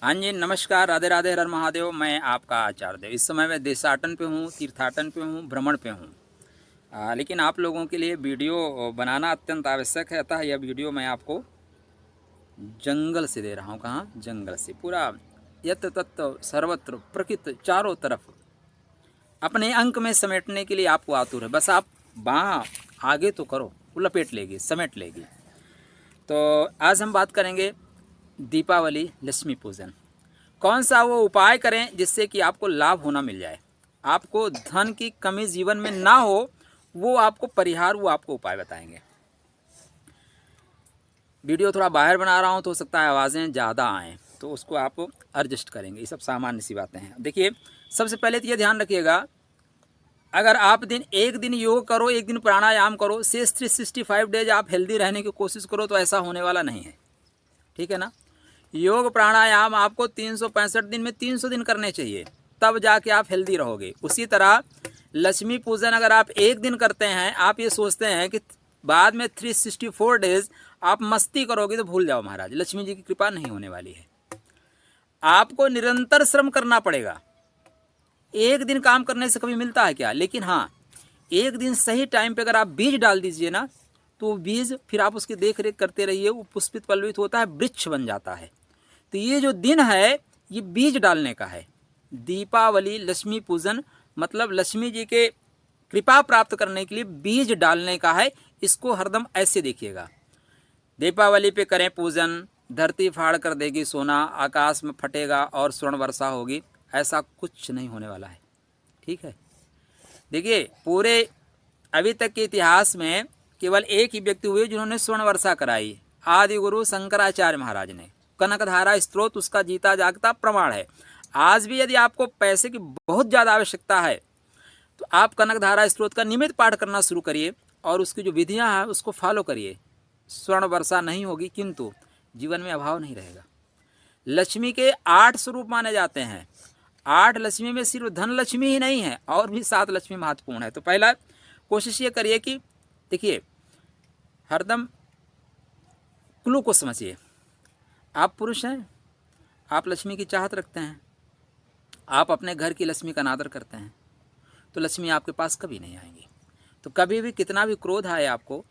हाँ जी, नमस्कार, राधे राधे, हर हर महादेव। मैं आपका आचार्य देव। इस समय मैं देशाटन पे हूँ, तीर्थाटन पे हूँ, भ्रमण पे हूँ। लेकिन आप लोगों के लिए वीडियो बनाना अत्यंत आवश्यक है, अतः यह वीडियो मैं आपको जंगल से दे रहा हूँ। कहाँ? जंगल से। पूरा यत्र तत्र सर्वत्र प्रकृति चारों तरफ अपने अंक में समेटने के लिए आपको आतुर है। बस आप बाँह आगे तो करो, वो लपेट लेगी, समेट लेगी। तो आज हम बात करेंगे दीपावली, लक्ष्मी पूजन। कौन सा वो उपाय करें जिससे कि आपको लाभ होना मिल जाए, आपको धन की कमी जीवन में ना हो, वो आपको परिहार, वो आपको उपाय बताएंगे। वीडियो थोड़ा बाहर बना रहा हूँ तो हो सकता है आवाज़ें ज़्यादा आएँ, तो उसको आप एडजस्ट करेंगे। ये सब सामान्य सी बातें हैं। देखिए, सबसे पहले तो ये ध्यान रखिएगा, अगर आप एक दिन योग करो, एक दिन प्राणायाम करो, शेष 365 डेज आप हेल्दी रहने की कोशिश करो, तो ऐसा होने वाला नहीं है। ठीक है ना? योग प्राणायाम आपको 365 दिन में 300 दिन करने चाहिए, तब जाके आप हेल्दी रहोगे। उसी तरह लक्ष्मी पूजन अगर आप एक दिन करते हैं, आप ये सोचते हैं कि बाद में 364 डेज आप मस्ती करोगे, तो भूल जाओ महाराज, लक्ष्मी जी की कृपा नहीं होने वाली है। आपको निरंतर श्रम करना पड़ेगा। एक दिन काम करने से कभी मिलता है क्या? लेकिन हाँ, एक दिन सही टाइम पे अगर आप बीज डाल दीजिए ना, तो बीज फिर आप उसकी देख रेख करते रहिए, वो पुष्पित पल्लवित होता है, वृक्ष बन जाता है। तो ये जो दिन है, ये बीज डालने का है। दीपावली, लक्ष्मी पूजन मतलब लक्ष्मी जी के कृपा प्राप्त करने के लिए बीज डालने का है। इसको हरदम ऐसे देखिएगा। दीपावली पे करें पूजन, धरती फाड़ कर देगी सोना, आकाश में फटेगा और स्वर्ण वर्षा होगी, ऐसा कुछ नहीं होने वाला है। ठीक है? देखिए, पूरे अभी तक के इतिहास में केवल एक ही व्यक्ति हुए जिन्होंने स्वर्ण वर्षा कराई, आदि गुरु शंकराचार्य महाराज ने। कनकधारा स्त्रोत उसका जीता जागता प्रमाण है। आज भी यदि आपको पैसे की बहुत ज़्यादा आवश्यकता है, तो आप कनकधारा स्त्रोत का नियमित पाठ करना शुरू करिए और उसकी जो विधियां हैं उसको फॉलो करिए। स्वर्ण वर्षा नहीं होगी, किंतु जीवन में अभाव नहीं रहेगा। लक्ष्मी के 8 स्वरूप माने जाते हैं। 8 लक्ष्मी में सिर्फ धन लक्ष्मी ही नहीं है, और भी 7 लक्ष्मी महत्वपूर्ण है। तो पहला कोशिश ये करिए कि देखिए, हरदम क्लू को समझिए। आप पुरुष हैं, आप लक्ष्मी की चाहत रखते हैं, आप अपने घर की लक्ष्मी का अनादर करते हैं, तो लक्ष्मी आपके पास कभी नहीं आएंगी। तो कभी भी कितना भी क्रोध आए आपको,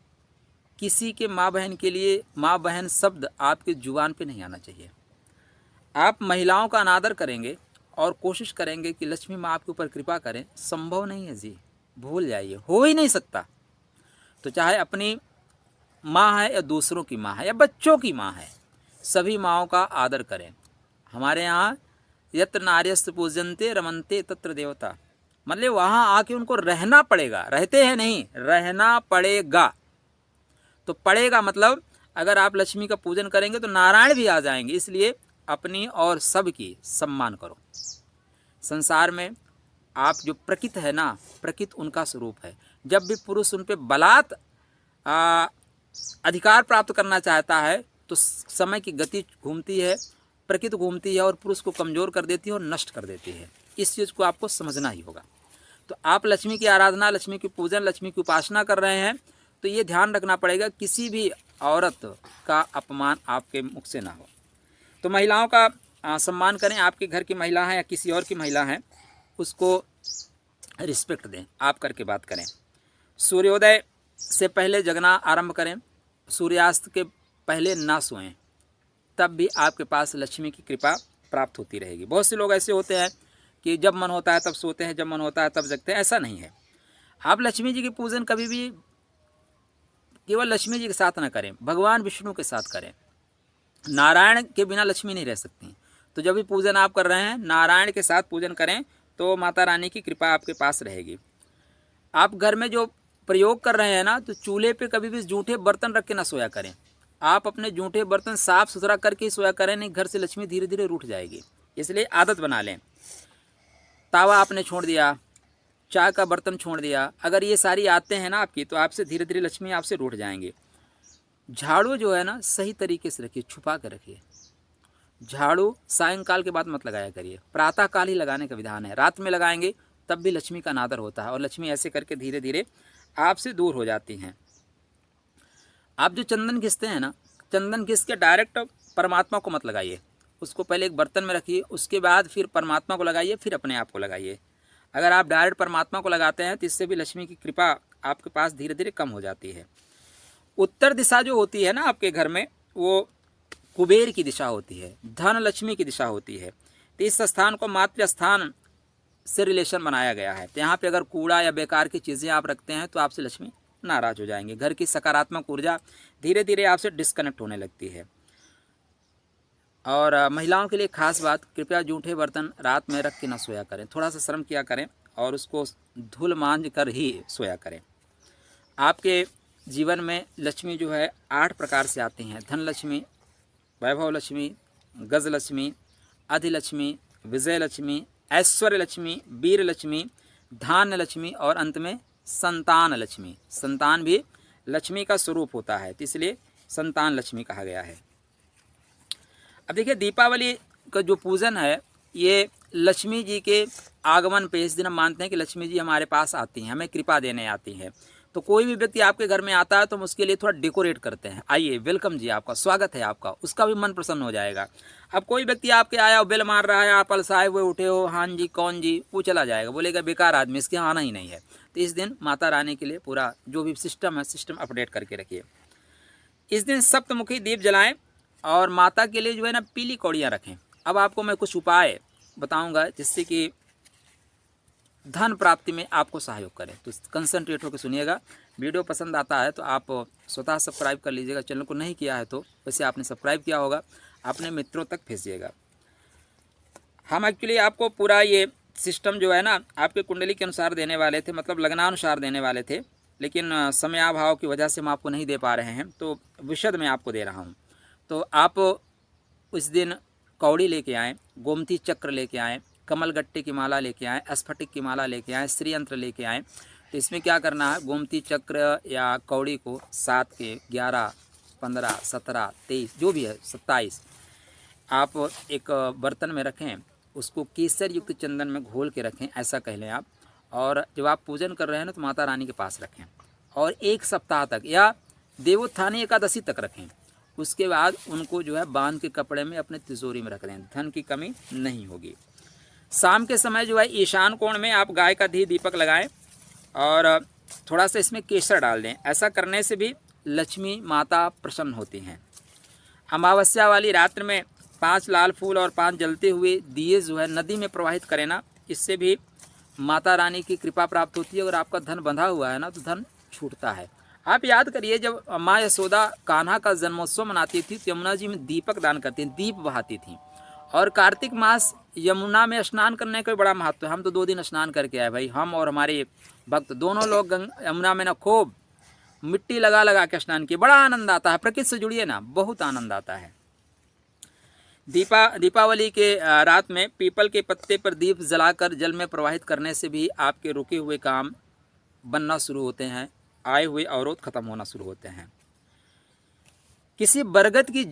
किसी के माँ बहन के लिए माँ बहन शब्द आपके जुबान पे नहीं आना चाहिए। आप महिलाओं का अनादर करेंगे और कोशिश करेंगे कि लक्ष्मी माँ आपके ऊपर कृपा करें, संभव नहीं है जी, भूल जाइए, हो ही नहीं सकता। तो चाहे अपनी माँ है या दूसरों की माँ है या बच्चों की माँ है, सभी माँओं का आदर करें। हमारे यहाँ यत्र नार्यस्त पूजनते रमनते तत्र देवता, मतलब वहाँ आके उनको रहना पड़ेगा, रहते हैं नहीं, रहना पड़ेगा। तो पड़ेगा मतलब अगर आप लक्ष्मी का पूजन करेंगे तो नारायण भी आ जाएंगे। इसलिए अपनी और सबकी सम्मान करो। संसार में आप जो प्रकृति है ना, प्रकृति उनका स्वरूप है। जब भी पुरुष उन पर बलात् अधिकार प्राप्त करना चाहता है, तो समय की गति घूमती है, प्रकृति घूमती है और पुरुष को कमज़ोर कर देती है और नष्ट कर देती है। इस चीज़ को आपको समझना ही होगा। तो आप लक्ष्मी की आराधना, लक्ष्मी की पूजन, लक्ष्मी की उपासना कर रहे हैं, तो ये ध्यान रखना पड़ेगा किसी भी औरत का अपमान आपके मुख से ना हो। तो महिलाओं का सम्मान करें। आपके घर की महिला है या किसी और की महिला है, उसको रिस्पेक्ट दें, आप करके बात करें। सूर्योदय से पहले जगना आरंभ करें, सूर्यास्त के पहले ना सोएं, तब भी आपके पास लक्ष्मी की कृपा प्राप्त होती रहेगी। बहुत से लोग ऐसे होते हैं कि जब मन होता है तब सोते हैं, जब मन होता है तब जगते हैं। ऐसा नहीं है। आप लक्ष्मी जी की पूजन कभी भी केवल लक्ष्मी जी के साथ ना करें, भगवान विष्णु के साथ करें। नारायण के बिना लक्ष्मी नहीं रह सकती। तो जब भी पूजन आप कर रहे हैं, नारायण के साथ पूजन करें, तो माता रानी की कृपा आपके पास रहेगी। आप घर में जो प्रयोग कर रहे हैं ना, तो चूल्हे पे कभी भी जूठे बर्तन रख के ना सोया करें। आप अपने जूठे बर्तन साफ सुथरा करके ही सोया करें, नहीं घर से लक्ष्मी धीरे धीरे रूठ जाएगी। इसलिए आदत बना लें। तावा आपने छोड़ दिया, चाय का बर्तन छोड़ दिया, अगर ये सारी आदतें हैं ना आपकी, तो आपसे धीरे धीरे लक्ष्मी आपसे रूठ जाएंगे। झाड़ू जो है ना, सही तरीके से रखिए, छुपा कर रखिए। झाड़ू सायंकाल के बाद मत लगाया करिए, प्रातः काल ही लगाने का विधान है। रात में लगाएंगे तब भी लक्ष्मी का अनादर होता है और लक्ष्मी ऐसे करके धीरे धीरे आपसे दूर हो जाती हैं। आप जो चंदन घिसते हैं ना, चंदन घिस के डायरेक्ट परमात्मा को मत लगाइए, उसको पहले एक बर्तन में रखिए, उसके बाद फिर परमात्मा को लगाइए, फिर अपने आप को लगाइए। अगर आप डायरेक्ट परमात्मा को लगाते हैं तो इससे भी लक्ष्मी की कृपा आपके पास धीरे धीरे कम हो जाती है। उत्तर दिशा जो होती है ना आपके घर में, वो कुबेर की दिशा होती है, धन लक्ष्मी की दिशा होती है। तो इस स्थान को मातृ स्थान से रिलेशन बनाया गया है। तो यहाँ पे अगर कूड़ा या बेकार की चीज़ें आप रखते हैं तो आपसे लक्ष्मी नाराज हो जाएंगे, घर की सकारात्मक ऊर्जा धीरे धीरे आपसे डिस्कनेक्ट होने लगती है। और महिलाओं के लिए खास बात, कृपया जूठे बर्तन रात में रख के ना सोया करें, थोड़ा सा शर्म किया करें और उसको धुल मांझ कर ही सोया करें। आपके जीवन में लक्ष्मी जो है 8 प्रकार से आती हैं, धन लक्ष्मी, वैभव लक्ष्मी, गज लक्ष्मी, अधिलक्ष्मी, विजय लक्ष्मी, ऐश्वर्य लक्ष्मी, वीर लक्ष्मी, धान्य लक्ष्मी और अंत में संतान लक्ष्मी। संतान भी लक्ष्मी का स्वरूप होता है, तो इसलिए संतान लक्ष्मी कहा गया है। अब देखिए, दीपावली का जो पूजन है ये लक्ष्मी जी के आगमन पे, इस दिन हम मानते हैं कि लक्ष्मी जी हमारे पास आती हैं, हमें कृपा देने आती हैं। तो कोई भी व्यक्ति आपके घर में आता है तो हम उसके लिए थोड़ा डेकोरेट करते हैं, आइए वेलकम जी, आपका स्वागत है आपका, उसका भी मन प्रसन्न हो जाएगा। अब कोई व्यक्ति आपके आया और बेल मार रहा है, आप अलसाए हुए उठे हो, हाँ जी कौन जी, वो चला जाएगा, बोलेगा बेकार आदमी, इसके आना ही नहीं है। तो इस दिन माता रानी के लिए पूरा जो भी सिस्टम है, सिस्टम अपडेट करके रखिए। इस दिन सप्तमुखी दीप जलाएं और माता के लिए जो है ना पीली कौड़ियाँ रखें। अब आपको मैं कुछ उपाय बताऊंगा जिससे कि धन प्राप्ति में आपको सहयोग करें, तो कंसंट्रेट होकर सुनिएगा। वीडियो पसंद आता है तो आप स्वतः सब्सक्राइब कर लीजिएगा, चैनल को नहीं किया है तो वैसे आपने सब्सक्राइब किया होगा, अपने मित्रों तक भेजिएगा। हम एक्चुअली आपको पूरा ये सिस्टम जो है ना आपके कुंडली के अनुसार देने वाले थे, मतलब लग्नानुसार देने वाले थे, लेकिन समयाभाव की वजह से हम आपको नहीं दे पा रहे हैं, तो विशद में आपको दे रहा हूँ। तो आप उस दिन कौड़ी लेके आएँ, गोमती चक्र लेके आएँ, कमल गट्टे की माला लेके आएँ, स्फटिक की माला लेके आएँ, श्री यंत्र लेके आएँ। तो इसमें क्या करना है, गोमती चक्र या कौड़ी को 7 के 11, 15, 17, 23 जो भी है 27 आप एक बर्तन में रखें, उसको केसर युक्त चंदन में घोल के रखें, ऐसा कह लें आप। और जब आप पूजन कर रहे हैं ना तो माता रानी के पास रखें और 1 सप्ताह तक या देवोत्थानी एकादशी तक रखें। उसके बाद उनको जो है बांध के कपड़े में अपने तिजोरी में रख दें, धन की कमी नहीं होगी। शाम के समय जो है ईशान कोण में आप गाय का घी दीपक लगाएं और थोड़ा सा इसमें केसर डाल दें। ऐसा करने से भी लक्ष्मी माता प्रसन्न होती हैं। अमावस्या वाली रात्रि में 5 लाल फूल और 5 जलते हुए दिए जो है नदी में प्रवाहित करें ना, इससे भी माता रानी की कृपा प्राप्त होती है। अगर आपका धन बंधा हुआ है ना तो धन छूटता है। आप याद करिए, जब माँ यशोदा कान्हा का जन्मोत्सव मनाती थी तो यमुना जी में दीपक दान करती थी, दीप बहाती थी। और कार्तिक मास यमुना में स्नान करने का बड़ा महत्व है। हम तो 2 दिन स्नान करके आए भाई, हम और हमारे भक्त दोनों लोग यमुना में ना खूब मिट्टी लगा लगा के स्नान किए, बड़ा आनंद आता है। प्रकृति से जुड़िए ना, बहुत आनंद आता है। दीपावली के रात में पीपल के पत्ते पर दीप जलाकर जल में प्रवाहित करने से भी आपके रुके हुए काम बनना शुरू होते हैं, आए हुए अवरोध खत्म होना शुरू होते हैं। किसी बरगद की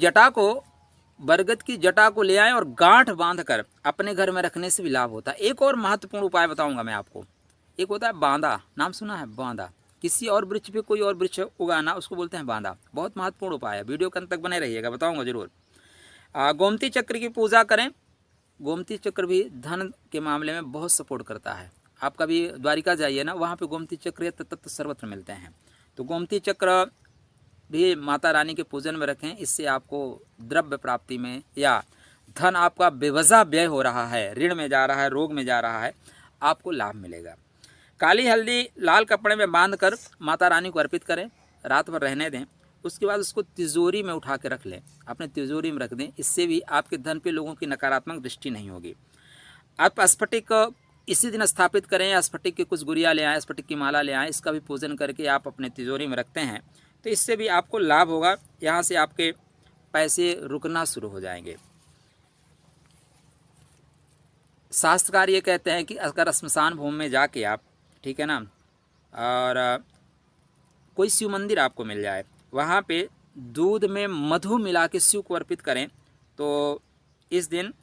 जटा को ले आएं और गांठ बांधकर अपने घर में रखने से भी लाभ होता है। एक और महत्वपूर्ण उपाय बताऊंगा मैं आपको। एक होता है बांदा, नाम सुना है बांदा? किसी और वृक्ष पे कोई और वृक्ष उगाना, उसको बोलते हैं बांदा। बहुत महत्वपूर्ण उपाय है, वीडियो के अंत तक बने रहिएगा, बताऊंगा जरूर। गोमती चक्र की पूजा करें। गोमती चक्र भी धन के मामले में बहुत सपोर्ट करता है। आप कभी द्वारिका जाइए ना, वहाँ पे गोमती चक्र तत्व सर्वत्र मिलते हैं। तो गोमती चक्र भी माता रानी के पूजन में रखें। इससे आपको द्रव्य प्राप्ति में, या धन आपका बेवजह व्यय हो रहा है, ऋण में जा रहा है, रोग में जा रहा है, आपको लाभ मिलेगा। काली हल्दी लाल कपड़े में बांधकर माता रानी को अर्पित करें, रात भर रहने दें। उसके बाद उसको तिजोरी में उठा के रख लें, अपने तिजोरी में रख दें। इससे भी आपके धन पे लोगों की नकारात्मक दृष्टि नहीं होगी। आप स्फटिक इसी दिन स्थापित करें, या स्फटिक की कुछ गुड़िया ले आएँ, स्फटिक की माला ले आएँ, इसका भी पूजन करके आप अपने तिजोरी में रखते हैं तो इससे भी आपको लाभ होगा। यहाँ से आपके पैसे रुकना शुरू हो जाएंगे। शास्त्रकार ये कहते हैं कि अगर श्मशान भूमि में जाके आप, ठीक है ना, और कोई शिव मंदिर आपको मिल जाए, वहाँ पे दूध में मधु मिला के शिव को अर्पित करें तो इस दिन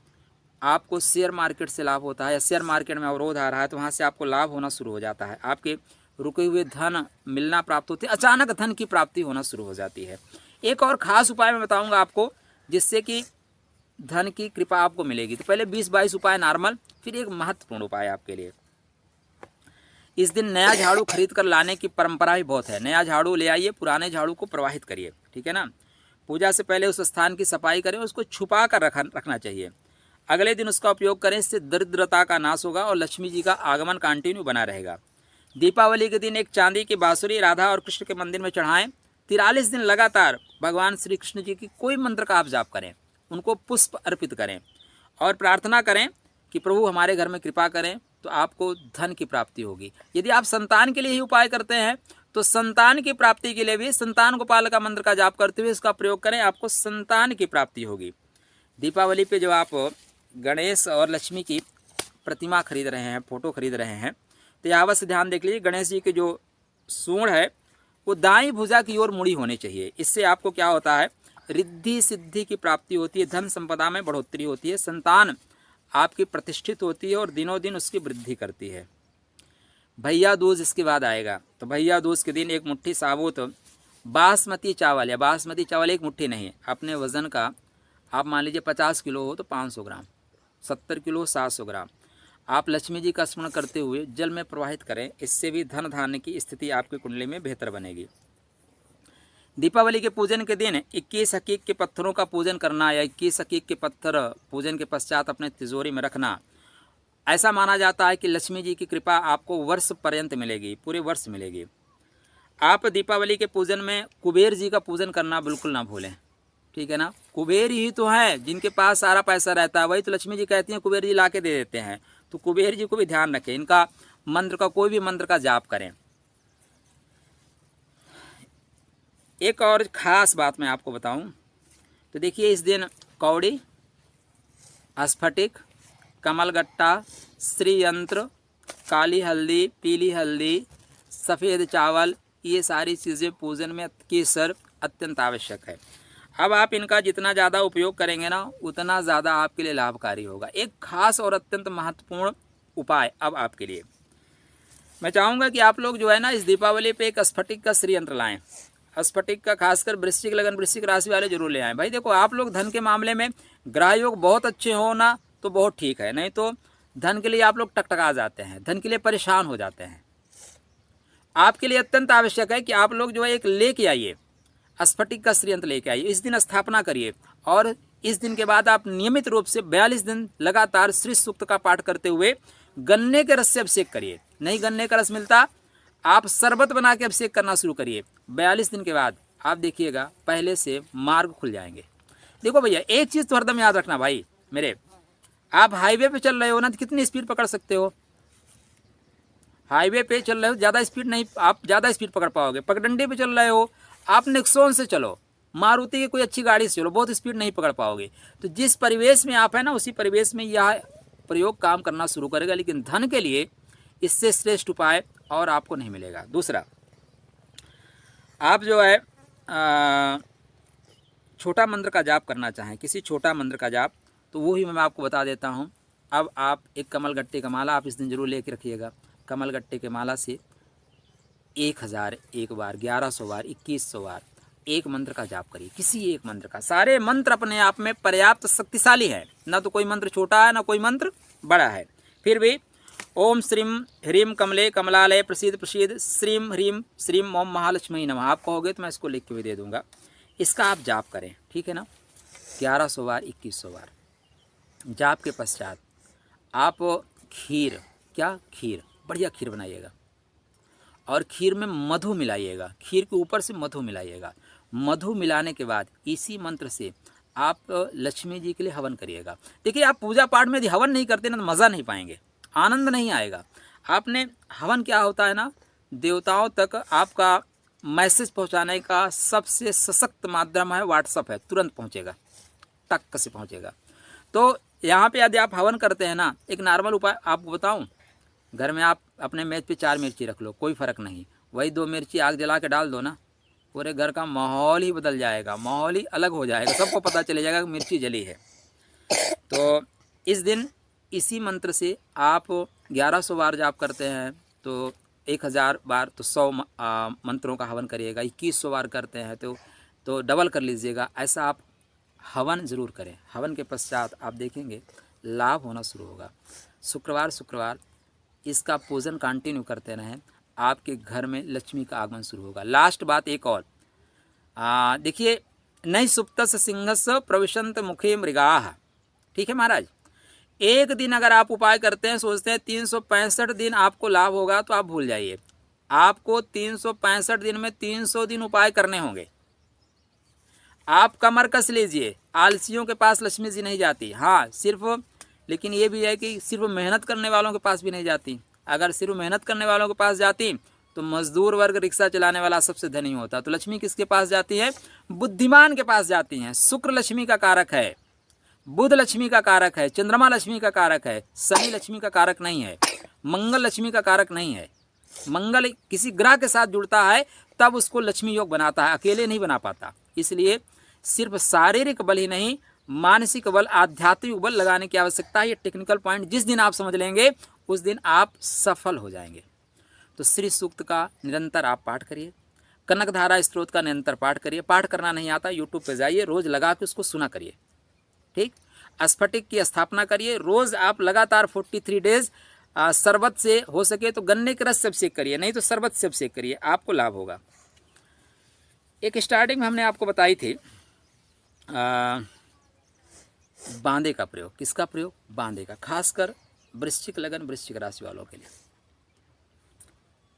आपको शेयर मार्केट से लाभ होता है। या शेयर मार्केट में अवरोध आ रहा है तो वहाँ से आपको लाभ होना शुरू हो जाता है। आपके रुके हुए धन मिलना प्राप्त होते हैं, अचानक धन की प्राप्ति होना शुरू हो जाती है। एक और ख़ास उपाय मैं बताऊंगा आपको, जिससे कि धन की कृपा आपको मिलेगी। तो पहले 20-22 उपाय नॉर्मल, फिर एक महत्वपूर्ण उपाय आपके लिए। इस दिन नया झाड़ू खरीद कर लाने की परंपरा भी बहुत है। नया झाड़ू ले आइए, पुराने झाड़ू को प्रवाहित करिए, ठीक है ना। पूजा से पहले उस स्थान की सफाई करें, उसको छुपा कर रखना चाहिए। अगले दिन उसका उपयोग करें, इससे दरिद्रता का नाश होगा और लक्ष्मी जी का आगमन कंटिन्यू बना रहेगा। दीपावली के दिन एक चांदी की बांसुरी राधा और कृष्ण के मंदिर में चढ़ाएं। 43 दिन लगातार भगवान श्री कृष्ण जी की कोई मंत्र का आप जाप करें, उनको पुष्प अर्पित करें और प्रार्थना करें कि प्रभु हमारे घर में कृपा करें, तो आपको धन की प्राप्ति होगी। यदि आप संतान के लिए ही उपाय करते हैं तो संतान की प्राप्ति के लिए भी संतान गोपाल का मंत्र का जाप करते हुए इसका प्रयोग करें, आपको संतान की प्राप्ति होगी। दीपावली पे जो आप गणेश और लक्ष्मी की प्रतिमा खरीद रहे हैं, फोटो खरीद रहे हैं, तो यहाँ से ध्यान देख लीजिए, गणेश जी की जो सूंड है वो दाईं भुजा की ओर मुड़ी होनी चाहिए। इससे आपको क्या होता है, रिद्धि सिद्धि की प्राप्ति होती है, धन संपदा में बढ़ोतरी होती है, संतान आपकी प्रतिष्ठित होती है और दिनों दिन उसकी वृद्धि करती है। भैया दूज इसके बाद आएगा, तो भैया दूज के दिन एक मुट्ठी साबुत बासमती चावल, या बासमती चावल एक मुट्ठी नहीं, अपने वज़न का आप मान लीजिए 50 किलो हो तो 500 ग्राम, 70 किलो 700 ग्राम आप लक्ष्मी जी का स्मरण करते हुए जल में प्रवाहित करें। इससे भी धन धान्य की स्थिति आपकी कुंडली में बेहतर बनेगी। दीपावली के पूजन के दिन 21 हकीक के पत्थरों का पूजन करना या 21 हकीक के पत्थर पूजन के पश्चात अपने तिजोरी में रखना। ऐसा माना जाता है कि लक्ष्मी जी की कृपा आपको वर्ष पर्यंत मिलेगी, पूरे वर्ष मिलेगी। आप दीपावली के पूजन में कुबेर जी का पूजन करना बिल्कुल ना भूलें, ठीक है ना। कुबेर ही तो हैं जिनके पास सारा पैसा रहता है, वही तो लक्ष्मी जी कहती हैं कुबेर जी ला के दे देते हैं। तो कुबेर जी को भी ध्यान रखें, इनका मंत्र का कोई भी मंत्र का जाप करें। एक और ख़ास बात मैं आपको बताऊं, तो देखिए इस दिन कौड़ी, स्फटिक, कमलगट्टा, श्री यंत्र, काली हल्दी, पीली हल्दी, सफ़ेद चावल, ये सारी चीज़ें पूजन में केसर अत्यंत आवश्यक है। अब आप इनका जितना ज़्यादा उपयोग करेंगे ना उतना ज़्यादा आपके लिए लाभकारी होगा। एक खास और अत्यंत महत्वपूर्ण उपाय अब आपके लिए मैं चाहूँगा कि आप लोग जो है ना इस दीपावली पे एक स्फटिक का श्री यंत्र लाएँ। स्फटिक का खासकर वृश्चिक लगन वृश्चिक राशि वाले जरूर ले आएँ। भाई देखो, आप लोग धन के मामले में ग्रह योग बहुत अच्छे हो ना तो बहुत ठीक है, नहीं तो धन के लिए आप लोग टकटका जाते हैं, धन के लिए परेशान हो जाते हैं। आपके लिए अत्यंत आवश्यक है कि आप लोग जो है एक लेके आइए, स्फटिक का श्री यंत्र लेके आइए। इस दिन स्थापना करिए और इस दिन के बाद आप नियमित रूप से 42 दिन लगातार श्री सूक्त का पाठ करते हुए गन्ने के रस से अभिषेक करिए। नहीं गन्ने का रस मिलता, आप शरबत बना के अभिषेक करना शुरू करिए। 42 दिन के बाद आप देखिएगा पहले से मार्ग खुल जाएंगे। देखो भैया, एक चीज़ तो हरदम याद रखना भाई मेरे, आप हाईवे पे चल रहे हो ना तो कितनी स्पीड पकड़ सकते हो। हाईवे पे चल रहे हो, ज़्यादा स्पीड नहीं, आप ज़्यादा स्पीड पकड़ पाओगे। पगडंडी पे चल रहे हो, आप नेक्सॉन से चलो, मारुति की कोई अच्छी गाड़ी से चलो, बहुत स्पीड नहीं पकड़ पाओगे। तो जिस परिवेश में आप है ना उसी परिवेश में यह प्रयोग काम करना शुरू करेगा। लेकिन धन के लिए इससे श्रेष्ठ उपाय और आपको नहीं मिलेगा। दूसरा, आप जो है छोटा मंत्र का जाप करना चाहें, किसी छोटा मंत्र का जाप, तो वो ही मैं आपको बता देता हूँ। अब आप एक कमलगट्टे का माला आप इस दिन जरूर लेके रखिएगा। कमलगट्टे के माला से 1001 बार, 1100 बार, 2100 बार एक मंत्र का जाप करिए, किसी एक मंत्र का। सारे मंत्र अपने आप में पर्याप्त शक्तिशाली है, ना तो कोई मंत्र छोटा है ना कोई मंत्र बड़ा है। फिर भी ओम श्रीम ह्रीम कमले कमलालय प्रसिद्ध प्रसिद्ध श्रीम ह्रीम श्रीम ओम महालक्ष्मी नमः आप कहोगे तो मैं इसको लिख के भी दे दूंगा। इसका आप जाप करें, ठीक है ना, 1100 बार, 2100 बार। जाप के पश्चात आप खीर, क्या खीर, बढ़िया खीर बनाइएगा और खीर में मधु मिलाइएगा, खीर के ऊपर से मधु मिलाइएगा। मधु मिलाने के बाद इसी मंत्र से आप लक्ष्मी जी के लिए हवन करिएगा। देखिए, आप पूजा पाठ में यदि हवन नहीं करते ना तो मज़ा नहीं पाएंगे, आनंद नहीं आएगा। आपने हवन क्या होता है ना, देवताओं तक आपका मैसेज पहुंचाने का सबसे सशक्त माध्यम है व्हाट्सअप है, तुरंत पहुंचेगा, टक से पहुंचेगा। तो यहाँ पे यदि आप हवन करते हैं ना, एक नॉर्मल उपाय आपको बताऊँ, घर में आप अपने मेज पे 4 मिर्ची रख लो, कोई फ़र्क नहीं, वही 2 मिर्ची आग जला के डाल दो ना, पूरे घर का माहौल ही बदल जाएगा, माहौल ही अलग हो जाएगा, सबको पता चले जाएगा कि मिर्ची जली है। तो इस दिन इसी मंत्र से आप 1100 बार जाप करते हैं तो 1000 बार तो 100 मंत्रों का हवन करिएगा। 2100 बार करते हैं तो डबल कर लीजिएगा। ऐसा आप हवन ज़रूर करें। हवन के पश्चात आप देखेंगे लाभ होना शुरू होगा। शुक्रवार इसका पूजन कंटिन्यू करते रहें, आपके घर में लक्ष्मी का आगमन शुरू होगा। लास्ट बात एक और, देखिए, नई सुप्तस सिंहस प्रविशंत मुखे मृगाः, ठीक है महाराज। एक दिन अगर आप उपाय करते हैं, सोचते हैं 365 दिन आपको लाभ होगा, तो आप भूल जाइए। आपको 365 दिन में 300 दिन उपाय करने होंगे। आप कमर कस लीजिए, आलसियों के पास लक्ष्मी जी नहीं जाती। हाँ, सिर्फ, लेकिन ये भी है कि सिर्फ मेहनत करने वालों के पास भी नहीं जाती। अगर सिर्फ मेहनत करने वालों के पास जाती तो मजदूर वर्ग, रिक्शा चलाने वाला सबसे धनी होता। तो लक्ष्मी किसके पास जाती है? बुद्धिमान के पास जाती हैं। शुक्र लक्ष्मी का कारक है, बुध लक्ष्मी का कारक है, चंद्रमा लक्ष्मी का कारक है, शनि लक्ष्मी का कारक नहीं है, मंगल लक्ष्मी का कारक नहीं है। मंगल किसी ग्रह के साथ जुड़ता है तब उसको लक्ष्मी योग बनाता है, अकेले नहीं बना पाता। इसलिए सिर्फ शारीरिक बल ही नहीं, मानसिक बल, आध्यात्मिक बल लगाने की आवश्यकता है। ये टेक्निकल पॉइंट जिस दिन आप समझ लेंगे उस दिन आप सफल हो जाएंगे। तो श्री सूक्त का निरंतर आप पाठ करिए, कनकधारा स्त्रोत का निरंतर पाठ करिए। पाठ करना नहीं आता, यूट्यूब पे जाइए, रोज लगा के उसको सुना करिए, ठीक। स्फटिक की स्थापना करिए, रोज आप लगातार 43 डेज शरबत से, हो सके तो गन्ने के रस से अभिषेक करिए, नहीं तो शरबत से अभिषेक करिए, आपको लाभ होगा। एक स्टार्टिंग में हमने आपको बताई थी बांदे का प्रयोग। किसका प्रयोग? बांदे का, खासकर वृश्चिक लगन, वृश्चिक राशि वालों के लिए।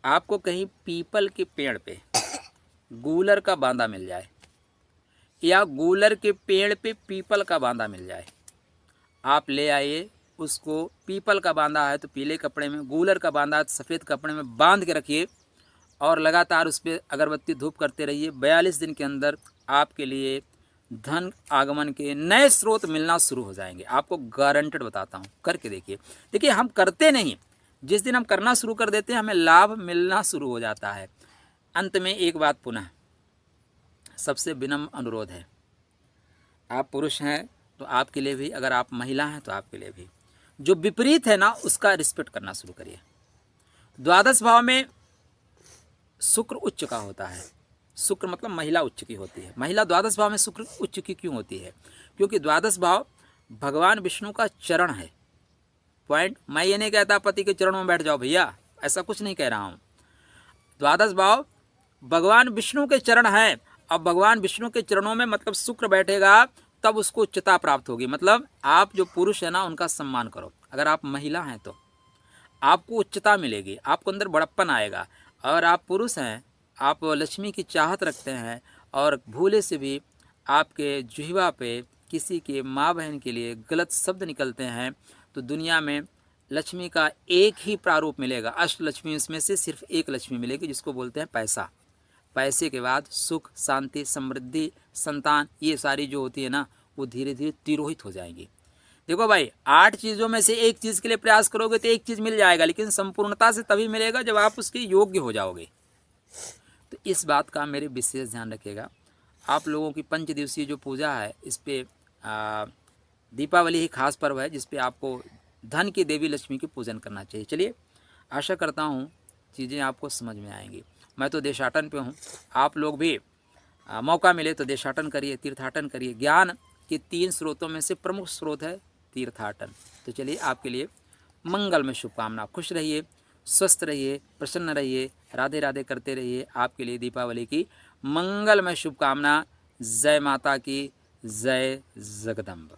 आपको कहीं पीपल के पेड़ पे गूलर का बांदा मिल जाए, या गूलर के पेड़ पे पीपल का बांदा मिल जाए, आप ले आइए उसको। पीपल का बांदा है तो पीले कपड़े में, गूलर का बांदा है तो सफ़ेद कपड़े में बांध के रखिए और लगातार उस पर अगरबत्ती धूप करते रहिए। 42 दिन के अंदर आपके लिए धन आगमन के नए स्रोत मिलना शुरू हो जाएंगे। आपको गारंटेड बताता हूँ, करके देखिए। देखिए, हम करते नहीं, जिस दिन हम करना शुरू कर देते हैं हमें लाभ मिलना शुरू हो जाता है। अंत में एक बात पुनः सबसे विनम्र अनुरोध है, आप पुरुष हैं तो आपके लिए भी, अगर आप महिला हैं तो आपके लिए भी, जो विपरीत है ना उसका रिस्पेक्ट करना शुरू करिए। द्वादश भाव में शुक्र उच्च का होता है। शुक्र मतलब महिला उच्च की होती है। महिला द्वादश भाव में शुक्र उच्च की क्यों होती है? क्योंकि द्वादश भाव भगवान विष्णु का चरण है। पॉइंट, मैं ये नहीं कहता पति के चरणों में बैठ जाओ भैया, ऐसा कुछ नहीं कह रहा हूँ। द्वादश भाव भगवान विष्णु के चरण है। अब भगवान विष्णु के चरणों में मतलब शुक्र बैठेगा तब उसको उच्चता प्राप्त होगी। मतलब आप जो पुरुष है ना उनका सम्मान करो। अगर आप महिला हैं तो आपको उच्चता मिलेगी, आपको अंदर बड़प्पन आएगा। और आप पुरुष हैं, आप लक्ष्मी की चाहत रखते हैं और भूले से भी आपके जिह्वा पे किसी के माँ बहन के लिए गलत शब्द निकलते हैं तो दुनिया में लक्ष्मी का एक ही प्रारूप मिलेगा। अष्ट लक्ष्मी में से सिर्फ एक लक्ष्मी मिलेगी, जिसको बोलते हैं पैसा। पैसे के बाद सुख, शांति, समृद्धि, संतान, ये सारी जो होती है ना वो धीरे धीरे तिरोहित हो जाएंगी। देखो भाई, 8 चीज़ों में से एक चीज़ के लिए प्रयास करोगे तो एक चीज़ मिल जाएगा, लेकिन संपूर्णता से तभी मिलेगा जब आप उसके योग्य हो जाओगे। तो इस बात का मेरे विशेष ध्यान रखिएगा। आप लोगों की 5 दिवसीय जो पूजा है, इस पर दीपावली ही खास पर्व है जिस पे आपको धन की देवी लक्ष्मी की पूजन करना चाहिए। चलिए, आशा करता हूँ चीज़ें आपको समझ में आएंगी। मैं तो देशाटन पे हूँ, आप लोग भी मौका मिले तो देशाटन करिए, तीर्थाटन करिए। ज्ञान के 3 स्रोतों में से प्रमुख स्रोत है तीर्थाटन। तो चलिए, आपके लिए मंगल में शुभकामना। खुश रहिए, स्वस्थ रहिए, प्रसन्न रहिए, राधे राधे करते रहिए। आपके लिए दीपावली की मंगलमय शुभकामना। जय माता की, जय जगदम्ब।